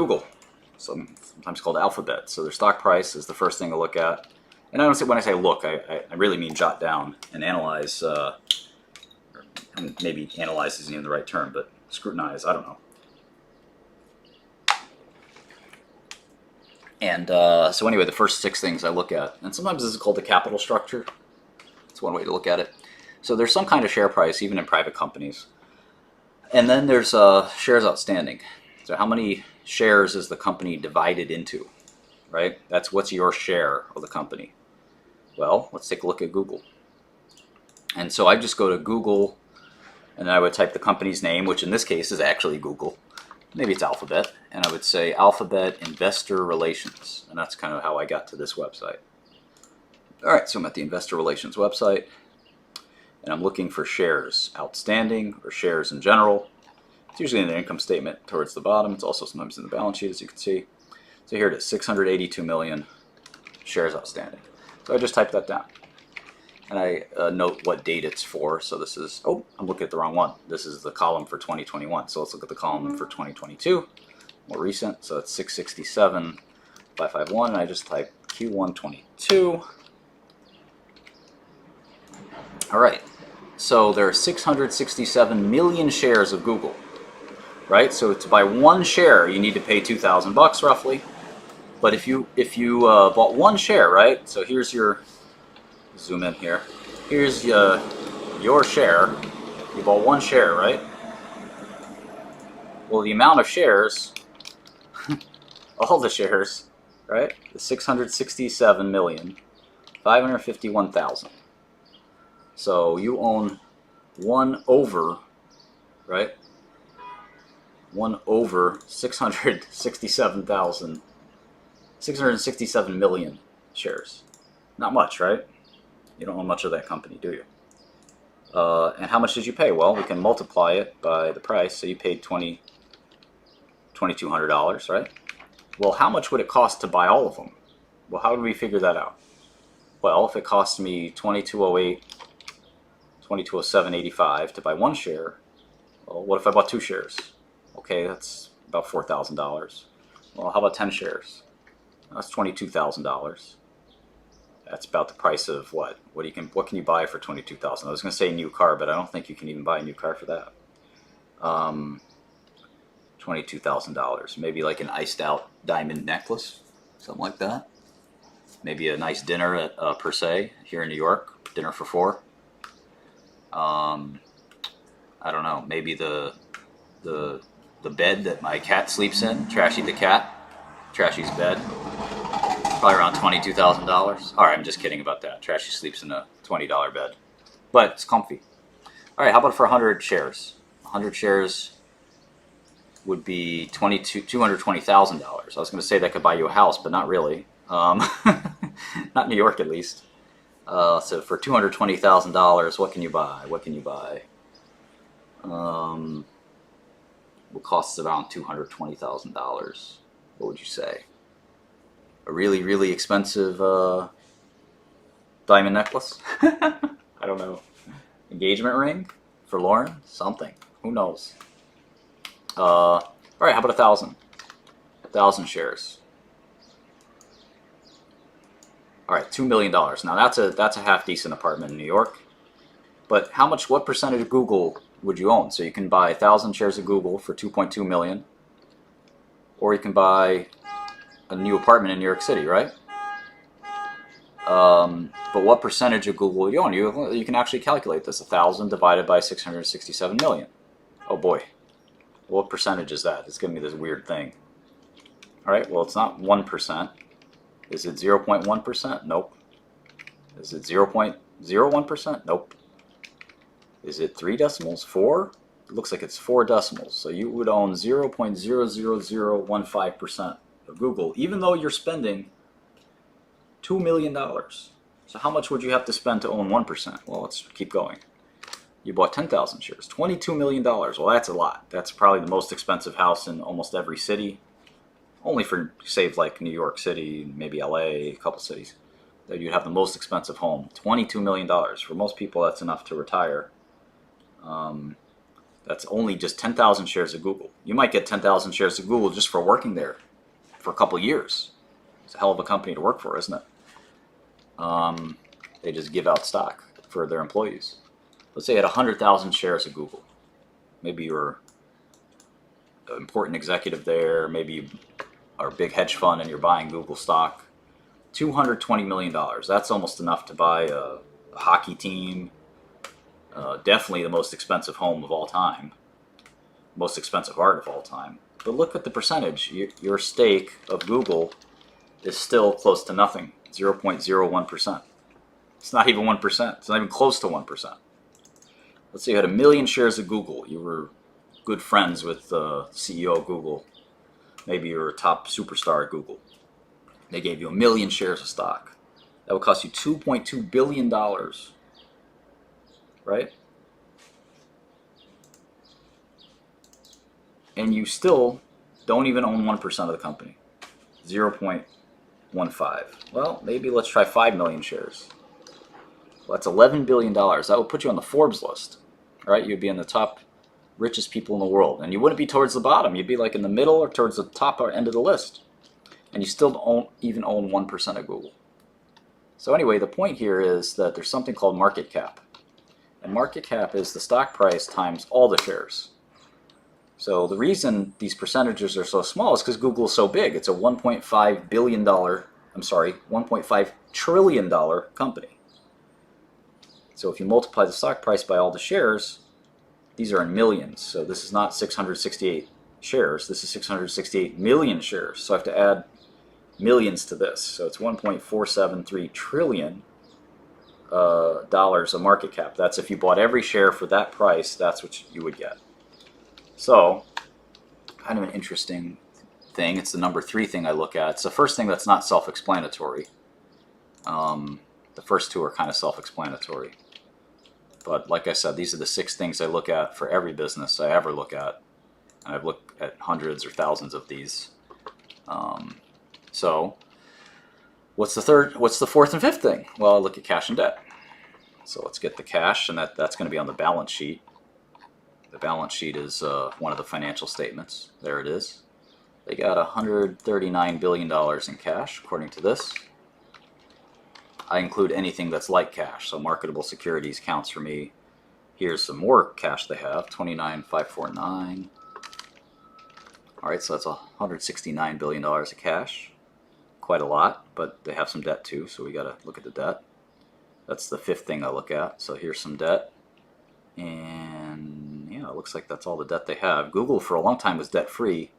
Google, sometimes called Alphabet. So their stock price is the first thing to look at. And I don't say, when I say look, I really mean jot down and analyze. Maybe analyze isn't even the right term, but scrutinize. I don't know. And so anyway, the first 6 things I look at, and sometimes this is called the capital structure. It's one way to look at it. So there's some kind of share price, even in private companies. And then there's shares outstanding. So how many shares is the company divided into, right? That's what's your share of the company. Well, let's take a look at Google. And so I just go to Google, and I would type the company's name, which in this case is actually Google. Maybe it's Alphabet. And I would say Alphabet Investor Relations. And that's kind of how I got to this website. All right, so I'm at the Investor Relations website. And I'm looking for shares outstanding or shares in general. It's usually in the income statement towards the bottom. It's also sometimes in the balance sheet, as you can see. So here it is, 682 million shares outstanding. So I just type that down. And I note what date it's for. So this is, oh, I'm looking at the wrong one. This is the column for 2021. So let's look at the column for 2022, more recent. So it's 667,551. And I just type Q122. All right. So there are 667 million shares of Google, right? So to buy one share, you need to pay $2,000 roughly. But if you bought one share, right? So here's your, zoom in here. Here's your share. You bought one share, right? Well, the amount of shares, all the shares, right? The 667,551,000. So you own 1 over, right? 1 over 667 million shares. Not much, right? You don't own much of that company, do you? And how much did you pay? Well, we can multiply it by the price. So you paid $2,200, right? Well, how much would it cost to buy all of them? Well, how would we figure that out? Well, if it cost me $2,208, $2,207.85 to buy one share, well, what if I bought 2 shares? Okay, that's about $4,000. Well, how about 10 shares? That's $22,000. That's about the price of what? What can you buy for $22,000? I was going to say a new car, but I don't think you can even buy a new car for that. $22,000. Maybe like an iced out diamond necklace, something like that. Maybe a nice dinner at Per Se here in New York, dinner for 4. I don't know. Maybe the bed that my cat sleeps in, Trashy the cat, Trashy's bed. Probably around $22,000. All right, I'm just kidding about that. Trashy sleeps in a $20 bed, but it's comfy. All right, how about for 100 shares? 100 shares would be $220,000. I was going to say that could buy you a house, but not really. Not New York, at least. So for $220,000, what can you buy? What can you buy? What costs around $220,000? What would you say? A really, really expensive diamond necklace? I don't know. Engagement ring for Lauren? Something. Who knows? All right, how about 1,000? 1,000 shares. All right, $2 million. Now that's a half decent apartment in New York. But what percentage of Google would you own? So you can buy 1,000 shares of Google for $2.2 million, or you can buy a new apartment in New York City, right? But what percentage of Google would you own? You can actually calculate this. 1,000 divided by 667 million. Oh boy. What percentage is that? It's giving me this weird thing. All right, well, it's not 1%. Is it 0.1%? Nope. Is it 0.01%? Nope. Is it 3 decimals? 4? It looks like it's 4 decimals. So you would own 0.00015% of Google, even though you're spending $2 million. So how much would you have to spend to own 1%? Well, let's keep going. You bought 10,000 shares, $22 million. Well, that's a lot. That's probably the most expensive house in almost every city. Only for, say, like New York City, maybe LA, a couple cities, that you'd have the most expensive home. $22 million. For most people, that's enough to retire. That's only just 10,000 shares of Google. You might get 10,000 shares of Google just for working there for a couple of years. It's a hell of a company to work for, isn't it? They just give out stock for their employees. Let's say you had 100,000 shares of Google. Maybe you're an important executive there. Maybe you are a big hedge fund and you're buying Google stock. $220 million. That's almost enough to buy a hockey team. Definitely the most expensive home of all time. Most expensive art of all time. But look at the percentage. Your stake of Google is still close to nothing. 0.01%. It's not even 1%. It's not even close to 1%. Let's say you had 1 million shares of Google. You were good friends with the CEO of Google. Maybe you're a top superstar at Google. They gave you 1 million shares of stock. That would cost you $2.2 billion. Right? And you still don't even own 1% of the company. 0.15. Well, maybe let's try 5 million shares. Well, that's $11 billion. That would put you on the Forbes list. Right? You'd be in the top richest people in the world. And you wouldn't be towards the bottom. You'd be like in the middle or towards the top end of the list. And you still don't even own 1% of Google. So anyway, the point here is that there's something called market cap. And market cap is the stock price times all the shares. So the reason these percentages are so small is because Google is so big. It's a $1.5 trillion company. So if you multiply the stock price by all the shares, these are in millions. So this is not 668 shares. This is 668 million shares. So I have to add millions to this. So it's 1.473 trillion dollars of market cap. That's if you bought every share for that price, that's what you would get. So kind of an interesting thing. It's the number 3 thing I look at. It's the first thing that's not self-explanatory. The first 2 are kind of self-explanatory. But like I said, these are the 6 things I look at for every business I ever look at. And I've looked at hundreds or thousands of these. So what's the 4th and 5th thing? Well, I look at cash and debt. So let's get the cash, and that's going to be on the balance sheet. The balance sheet is one of the financial statements. There it is. They got $139 billion in cash, according to this. I include anything that's like cash, so marketable securities counts for me. Here's some more cash they have, $29,549. All right, so that's $169 billion of cash. Quite a lot, but they have some debt too, so we got to look at the debt. That's the 5th thing I look at. So here's some debt. And yeah, it looks like that's all the debt they have. Google for a long time was debt-free.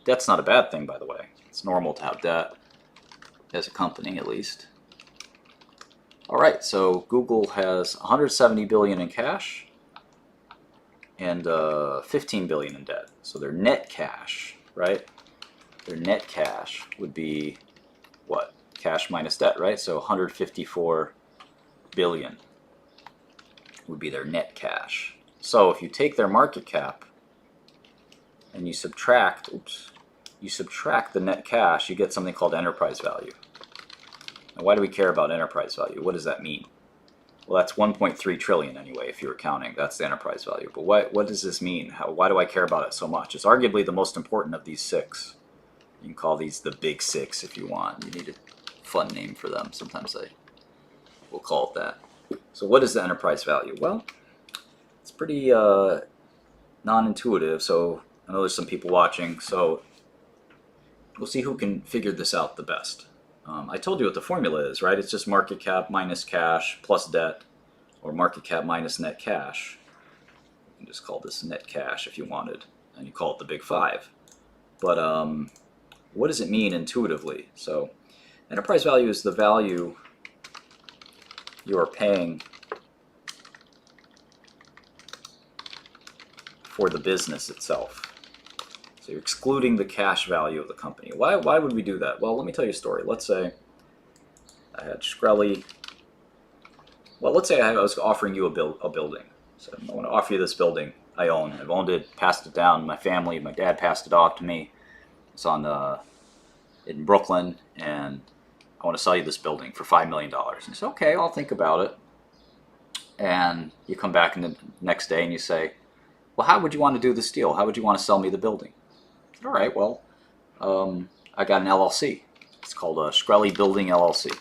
Debt's not a bad thing, by the way. It's normal to have debt, as a company at least. All right, so Google has $170 billion in cash and $15 billion in debt. So their net cash, right? Their net cash would be what? Cash minus debt, right? So $154 billion would be their net cash. So if you take their market cap and you subtract, the net cash, you get something called enterprise value. Now, why do we care about enterprise value? What does that mean? Well, that's 1.3 trillion anyway, if you were counting. That's the enterprise value. But what does this mean? Why do I care about it so much? It's arguably the most important of these 6. You can call these the big 6 if you want. You need a fun name for them. Sometimes we'll call it that. So what is the enterprise value? Well, it's pretty non-intuitive. So I know there's some people watching. So we'll see who can figure this out the best. I told you what the formula is, right? It's just market cap minus cash plus debt, or market cap minus net cash. You can just call this net cash if you wanted, and you call it the big 5. But what does it mean intuitively? So enterprise value is the value you are paying for the business itself. So you're excluding the cash value of the company. Why would we do that? Well, let me tell you a story. Let's say I had Shkreli. Well, let's say I was offering you a building. So I want to offer you this building I own. I've owned it, passed it down to my family. My dad passed it off to me. It's in Brooklyn, and I want to sell you this building for $5 million. And you say, okay, I'll think about it. And you come back in the next day and you say, well, how would you want to do this deal? How would you want to sell me the building? I said, all right, well, I got an LLC. It's called a Shkreli Building LLC.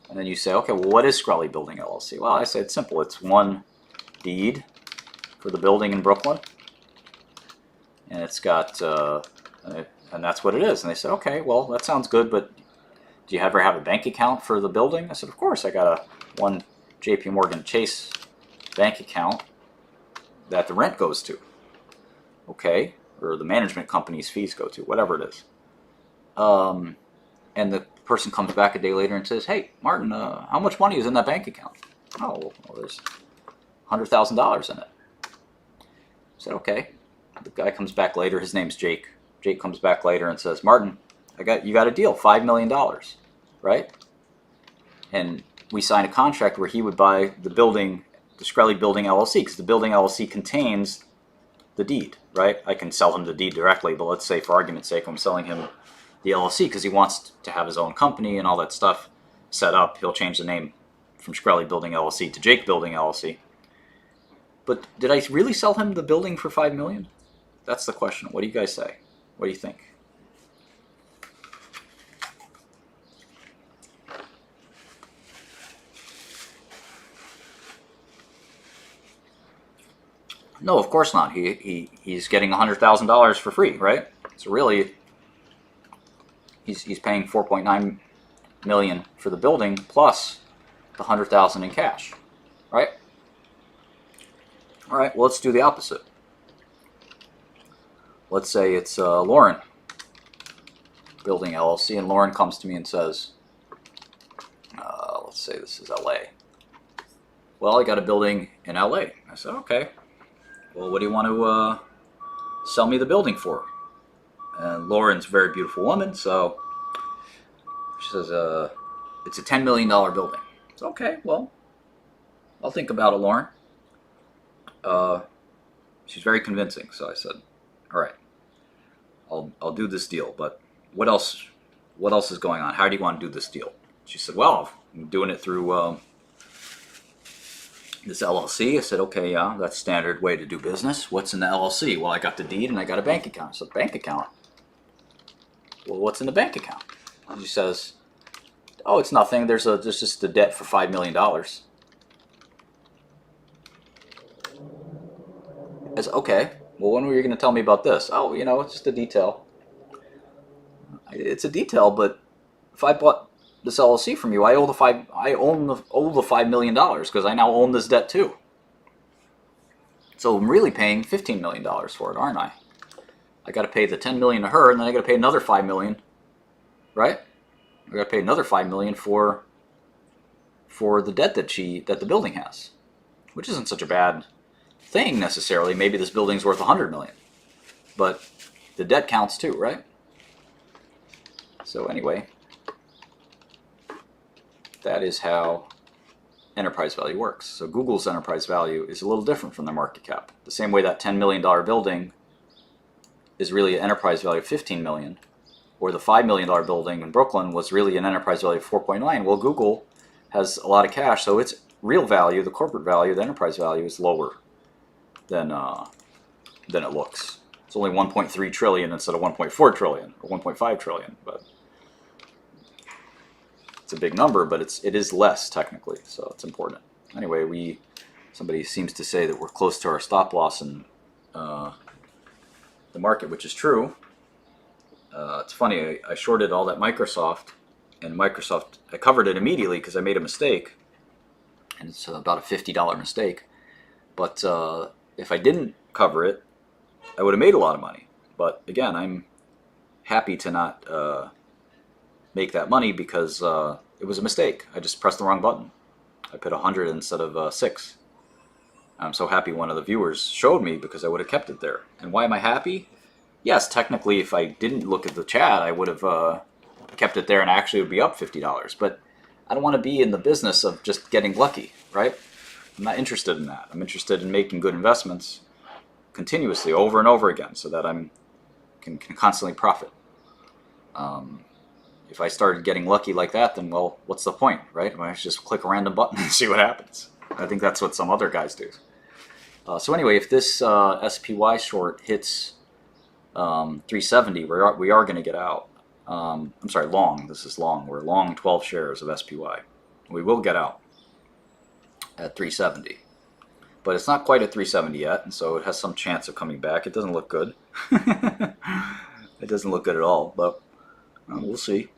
And then you say, okay, well, what is Shkreli Building LLC? Well, I say it's simple. It's one deed for the building in Brooklyn, and it's got, and that's what it is. And they said, okay, well, that sounds good, but do you ever have a bank account for the building? I said, of course. I got one JP Morgan Chase bank account that the rent goes to. Okay, or the management company's fees go to, whatever it is. And the person comes back a day later and says, hey, Martin, how much money is in that bank account? Oh, well, there's $100,000 in it. I said, okay. The guy comes back later. His name's Jake. Jake comes back later and says, Martin, you got a deal, $5 million, right? And we signed a contract where he would buy the building, the Shkreli Building LLC, because the Building LLC contains the deed, right? I can sell him the deed directly, but let's say for argument's sake I'm selling him the LLC because he wants to have his own company and all that stuff set up. He'll change the name from Shkreli Building LLC to Jake Building LLC. But did I really sell him the building for $5 million? That's the question. What do you guys say? What do you think? No, of course not. He's getting $100,000 for free, right? So really, he's paying $4.9 million for the building plus the $100,000 in cash, right? All right. Well, let's do the opposite. Let's say it's Lauren Building LLC, and Lauren comes to me and says, let's say this is LA. Well, I got a building in LA. I said, okay. Well, what do you want to sell me the building for? And Lauren's a very beautiful woman, so she says, it's a $10 million building. It's okay, well, I'll think about it, Lauren. She's very convincing, so I said, all right, I'll do this deal, but what else is going on? How do you want to do this deal? She said, well, I'm doing it through this LLC. I said, okay, yeah, that's standard way to do business. What's in the LLC? Well, I got the deed and I got a bank account. I said, bank account? Well, what's in the bank account? And she says, oh, it's nothing. There's just a debt for $5 million. I said, okay, well, when were you going to tell me about this? Oh, it's just a detail. It's a detail, but if I bought this LLC from you, I owe the $5 million because I now own this debt too. So I'm really paying $15 million for it, aren't I? I got to pay the $10 million to her, and then I got to pay another $5 million, right? I got to pay another $5 million for the debt that the building has, which isn't such a bad thing necessarily. Maybe this building's worth $100 million, but the debt counts too, right? So anyway, that is how enterprise value works. So Google's enterprise value is a little different from their market cap. The same way that $10 million building is really an enterprise value of $15 million, or the $5 million building in Brooklyn was really an enterprise value of 4.9. Well, Google has a lot of cash, so its real value, the corporate value, the enterprise value is lower than it looks. It's only 1.3 trillion instead of 1.4 trillion or 1.5 trillion, but it's a big number, but it is less technically, so it's important. Anyway, somebody seems to say that we're close to our stop loss in the market, which is true. It's funny, I shorted all that Microsoft, and Microsoft, I covered it immediately because I made a mistake, and it's about a $50 mistake. But if I didn't cover it, I would have made a lot of money. But again, I'm happy to not make that money because it was a mistake. I just pressed the wrong button. I put 100 instead of 6. I'm so happy one of the viewers showed me because I would have kept it there. And why am I happy? Yes, technically, if I didn't look at the chat, I would have kept it there and actually would be up $50. But I don't want to be in the business of just getting lucky, right? I'm not interested in that. I'm interested in making good investments continuously over and over again so that I can constantly profit. If I started getting lucky like that, then, well, what's the point, right? I just click a random button and see what happens. I think that's what some other guys do. So anyway, if this SPY short hits 370, we are going to get out. I'm sorry, long. This is long. We're long 12 shares of SPY. We will get out at 370. But it's not quite at 370 yet, and so it has some chance of coming back. It doesn't look good. It doesn't look good at all, but we'll see.